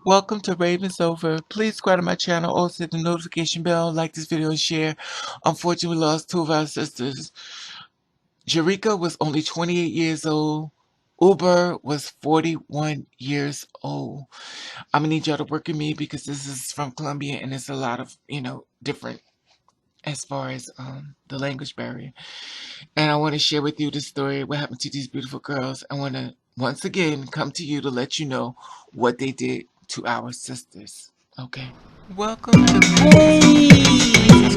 Welcome to Ravens Over. Please subscribe to my channel, also hit the notification bell, like this video, and share. Unfortunately, we lost two of our sisters. Jerrika was only 28 years old. Uber was 41 years old. I'm gonna need y'all to work with me because this is from Colombia and it's a lot of, different as far as the language barrier. And I want to share with you the story, what happened to these beautiful girls. I want to once again come to you to let you know what they did to our sisters. Okay. Welcome to Hey,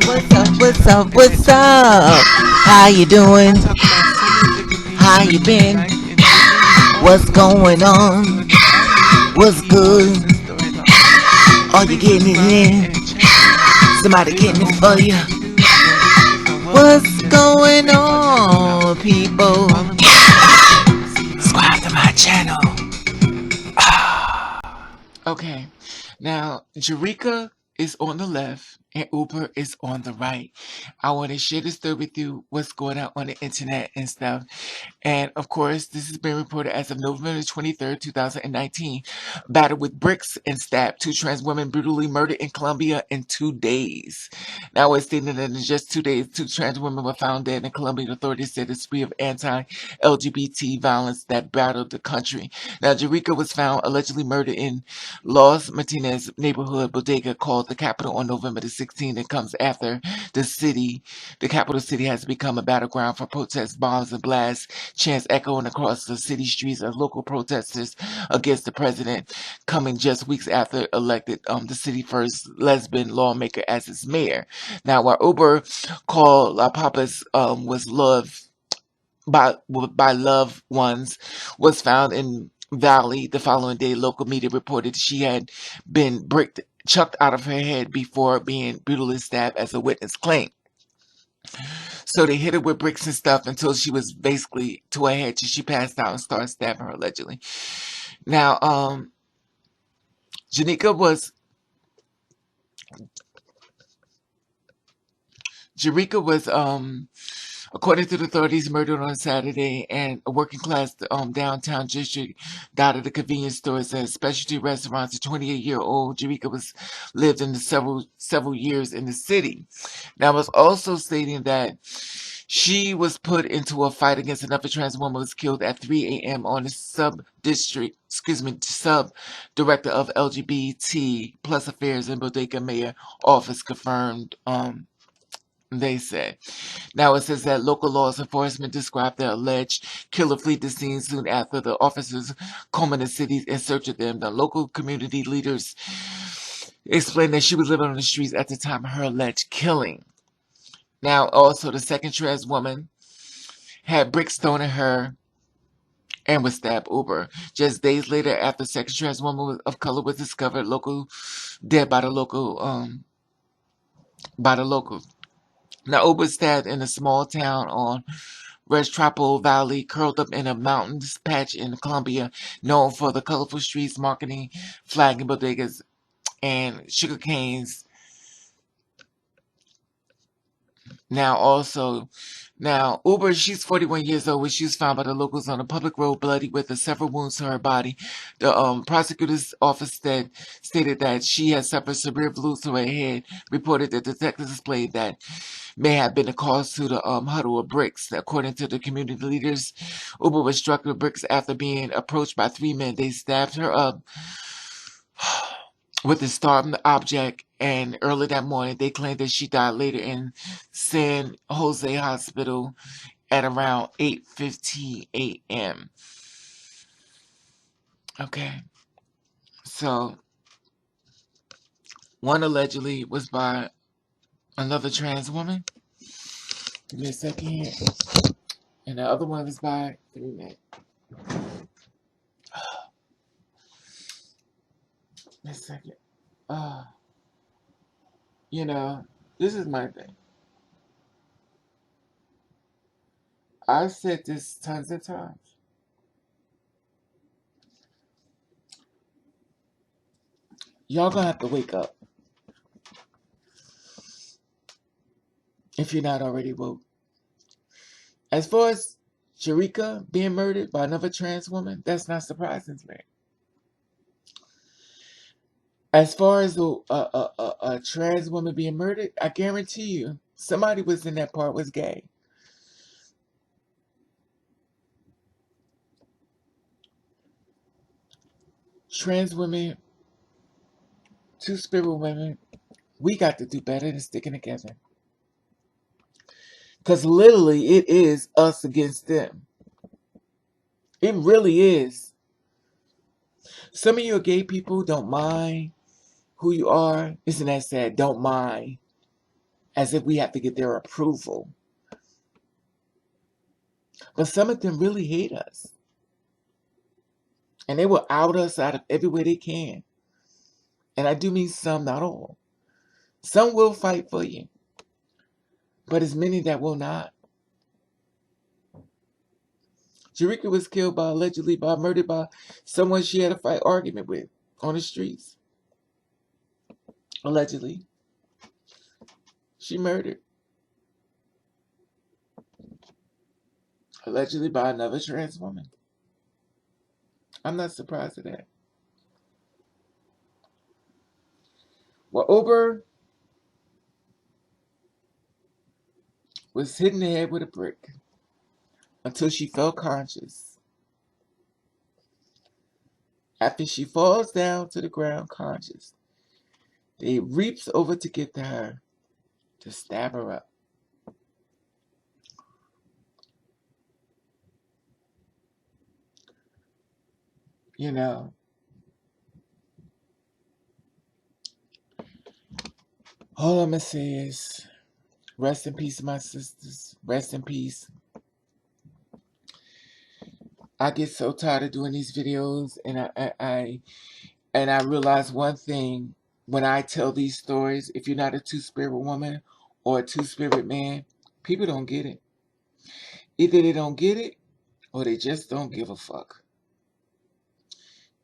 what's up? What's up? What's up? How you I doing? talk about so many different things How in you life been? and everything. All What's stories going and on? stories. I mean, What's all is good? a storyline. Are you Please getting it subscribe in? and check out Somebody Raven getting it Over for on you? YouTube and YouTube and welcome What's to going Raven on TikTok. on, people? Follow me and see you Subscribe to my channel. Okay, now Jerrika is on the left and Uber is on the right. I want to share this story with you, what's going on the internet and stuff. And of course, this has been reported as of November 23rd, 2019. Battered with bricks and stabbed, two trans women brutally murdered in Colombia in 2 days. Now it's stated that in just 2 days, two trans women were found dead in Colombia. Authorities said it's free of anti-LGBT violence that battled the country. Now, Jerrika was found allegedly murdered in Los Martinez neighborhood bodega called the capital on November the 16th. It comes after the capital city, has become a battleground for protests, bombs, and blasts, chants echoing across the city streets of local protesters against the president, coming just weeks after elected the city first lesbian lawmaker as its mayor. Now, while Uber called La Papa's was loved by loved ones, was found in Valley the following day. Local media reported she had been chucked out of her head before being brutally stabbed, as a witness claimed. So they hit her with bricks and stuff until she was basically to her head till she passed out and started stabbing her allegedly. Now, Janika was Jerrika was according to the authorities, murdered on Saturday, and a working class downtown district dotted the convenience stores and specialty restaurants. A 28-year-old Jerrika was lived in the several years in the city. Now, I was also stating that she was put into a fight against another trans woman, was killed at 3 a.m. on the sub director of LGBT plus affairs in Bodega Mayor office, confirmed. They said. Now it says that local laws enforcement described the alleged killer fleet the scene soon after the officers combed the cities in search of them. The local community leaders explained that she was living on the streets at the time of her alleged killing. Now also the second trans woman had bricks thrown at her and was stabbed Uber. Just days later, after second trans woman of color was discovered dead by the locals. Now Uber stabbed in a small town on Restrepo Valley, curled up in a mountainous patch in Colombia, known for the colorful streets, marketing, flagging bodegas, and sugar canes. Now, also, now Uber, she's 41 years old when she was found by the locals on a public road, bloody, with several wounds to her body. The prosecutor's office stated that she had suffered severe blows to her head. Reported that detectives explained that may have been the cause to the huddle of bricks. According to the community leaders, Uber was struck with bricks after being approached by three men. They stabbed her up with a sharp object, and early that morning they claimed that she died later in San Jose Hospital at around 8:15 a.m. Okay, so one allegedly was by another trans woman. Give me a second here. And the other one was by three men. A second. Uh, you know, this is my thing. I've said this tons of times. Y'all gonna have to wake up if you're not already woke. As far as Jerrika being murdered by another trans woman, that's not surprising to me. As far as a trans woman being murdered, I guarantee you, somebody was in that part was gay. Trans women, two-spirit women, we got to do better than sticking together. Because literally, it is us against them. It really is. Some of you gay people don't mind who you are. Isn't that sad? Don't mind. As if we have to get their approval. But some of them really hate us. And they will out us out of every way they can. And I do mean some, not all. Some will fight for you. But there's many that will not. Jerrika was killed allegedly murdered by someone she had a fight argument with on the streets. Allegedly. She murdered. Allegedly by another trans woman. I'm not surprised at that. Well, Ober was hit in the head with a brick until she felt conscious. After she falls down to the ground conscious, they reaps over to get to her to stab her up. You know, all I'm going to say is rest in peace, my sisters. Rest in peace. I get so tired of doing these videos, and I realize one thing when I tell these stories. If you're not a two-spirit woman or a two-spirit man, people don't get it. Either they don't get it or they just don't give a fuck.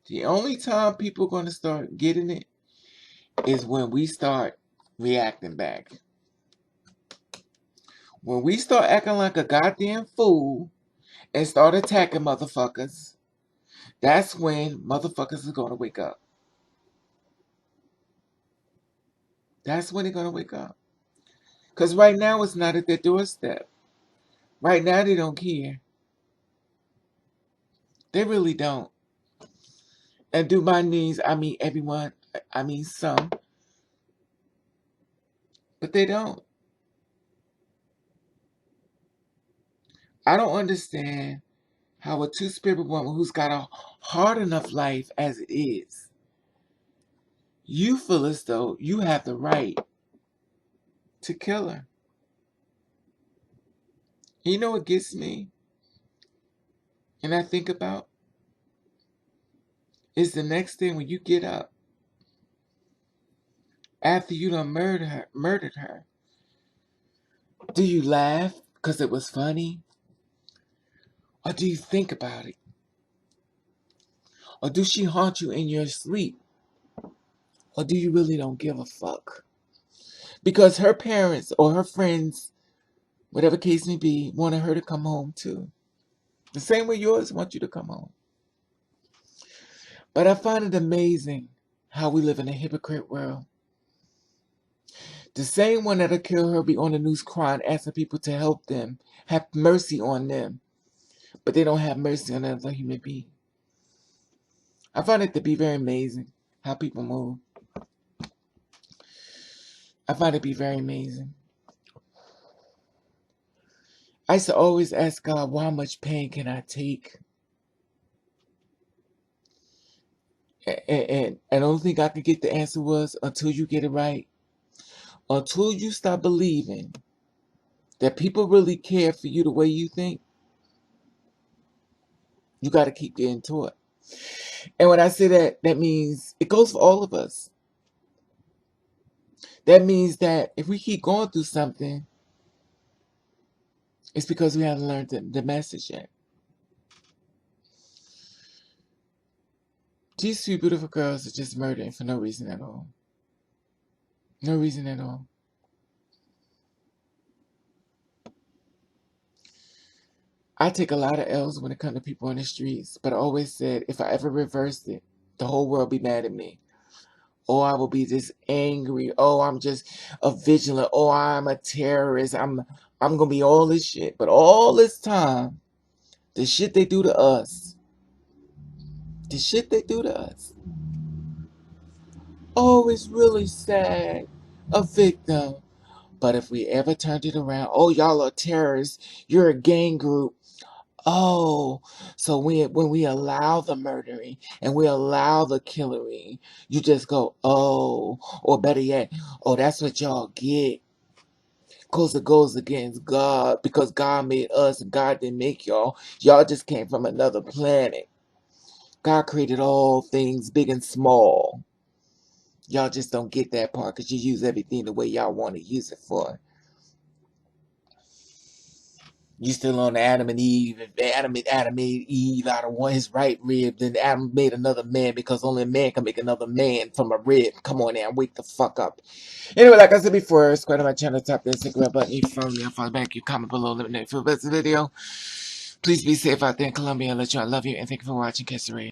The only time people are going to start getting it is when we start reacting back. When we start acting like a goddamn fool and start attacking motherfuckers, that's when motherfuckers are going to wake up. That's when they're going to wake up. Because right now it's not at their doorstep. Right now they don't care. They really don't. And do my needs, I mean everyone, I mean some. But they don't. I don't understand how a two-spirit woman who's got a hard enough life as it is, you feel as though you have the right to kill her. You know what gets me? And I think about is the next thing when you get up after you done murdered her. Do you laugh because it was funny? Or do you think about it? Or do she haunt you in your sleep? Or do you really don't give a fuck? Because her parents or her friends, whatever case may be, wanted her to come home too. The same way yours want you to come home. But I find it amazing how we live in a hypocrite world. The same one that'll kill her be on the news crying, asking people to help them, have mercy on them. But they don't have mercy on another human being. I find it to be very amazing how people move. I find it to be very amazing. I used to always ask God, well, how much pain can I take? And I don't think I could get the answer was until you get it right. Until you stop believing that people really care for you the way you think, you got to keep getting taught. And when I say that, that means it goes for all of us. That means that if we keep going through something, it's because we haven't learned the message yet. These two beautiful girls are just murdering for no reason at all. No reason at all. I take a lot of L's when it comes to people on the streets, but I always said if I ever reversed it, the whole world be mad at me. Oh, I will be just angry. Oh, I'm just a vigilant. Oh, I'm a terrorist. I'm gonna be all this shit. But all this time, the shit they do to us, the shit they do to us. Oh, it's really sad. A victim. But if we ever turned it around, oh, y'all are terrorists. You're a gang group. Oh, so when we allow the murdering and we allow the killing, you just go, oh, or better yet, oh, that's what y'all get. Because it goes against God, because God made us and God didn't make y'all. Y'all just came from another planet. God created all things big and small. Y'all just don't get that part because you use everything the way y'all want to use it for. You still on Adam and Eve. Adam made Eve out of one his right rib. Then Adam made another man because only a man can make another man from a rib. Come on now, wake the fuck up. Anyway, like I said before, subscribe to my channel, tap the Instagram button. You follow me, I'll follow back. You comment below, let me know if you like this video. Please be safe out there in Colombia. I'll let you. I love you and thank you for watching. Catch the rain.